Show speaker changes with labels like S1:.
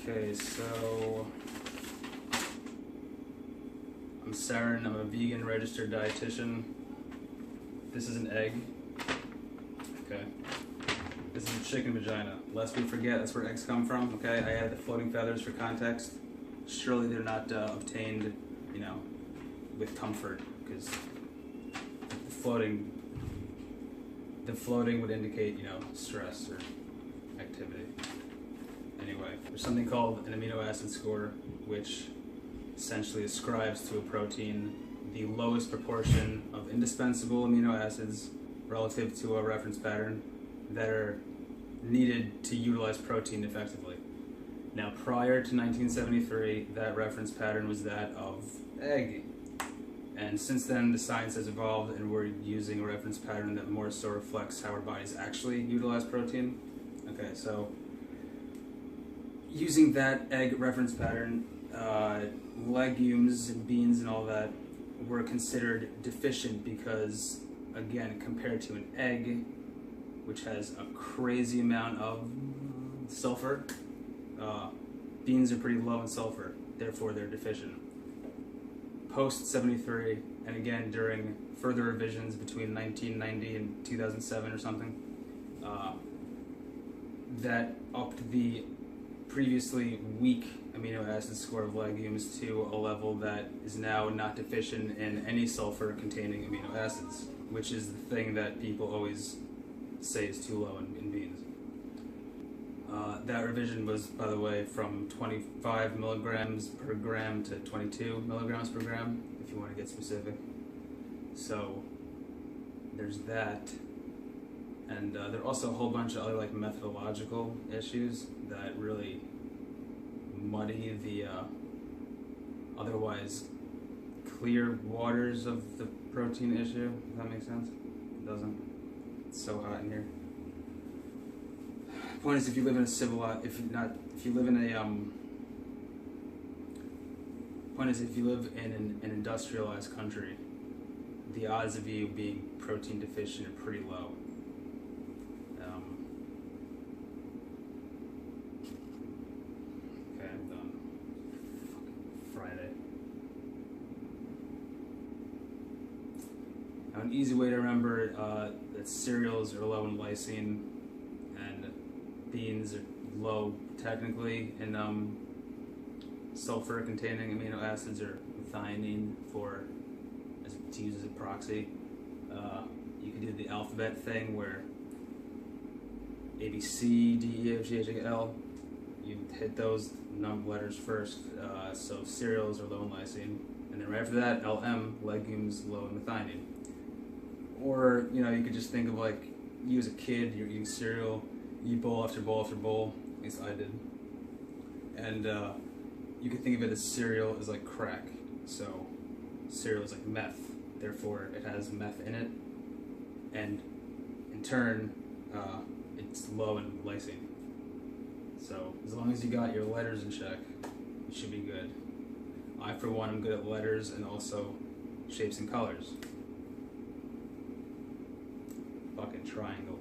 S1: Okay, so I'm Saren, I'm a vegan registered dietitian. This is an egg. Okay. This is a chicken vagina. Lest we forget, that's where eggs come from, okay? I added the floating feathers for context. Surely they're not obtained, you know, with comfort, because the floating would indicate, you know, stress or activity. Anyway, there's something called an amino acid score, which essentially ascribes to a protein the lowest proportion of indispensable amino acids relative to a reference pattern that are needed to utilize protein effectively. Now, prior to 1973, that reference pattern was that of egg. And since then, the science has evolved and we're using a reference pattern that more so reflects how our bodies actually utilize protein. Okay, so using that egg reference pattern, legumes and beans and all that were considered deficient because, again, compared to an egg, which has a crazy amount of sulfur, beans are pretty low in sulfur, therefore they're deficient. Post 73, and again during further revisions between 1990 and 2007 or something, that upped the previously weak amino acid score of legumes to a level that is now not deficient in any sulfur-containing amino acids, which is the thing that people always say is too low in beans. That revision was, by the way, from 25 milligrams per gram to 22 milligrams per gram, if you want to get specific. So there's that. And there are also a whole bunch of other like methodological issues that really muddy the otherwise clear waters of the protein issue. Does that make sense? It doesn't. It's so hot in here. Point is, if you live in a an industrialized country, the odds of you being protein deficient are pretty low. Okay, I'm done. Fucking Friday. Now, an easy way to remember that cereals are low in lysine and beans are low technically in sulfur-containing amino acids, or methionine to use as a proxy. You could do the alphabet thing where A, B, C, D, E, F, G, H, I, K, L. You hit those letters first. So cereals are low in lysine, and then right after that, LM, legumes, low in methionine. Or, you know, you could just think of like you as a kid, you're eating cereal, you eat bowl after bowl after bowl, at least I did. And you could think of it as cereal is like crack. So cereal is like meth, therefore it has meth in it, and in turn it's low in lysine. So as long as you got your letters in check, you should be good. I, for one, am good at letters and also shapes and colors. Fucking triangle.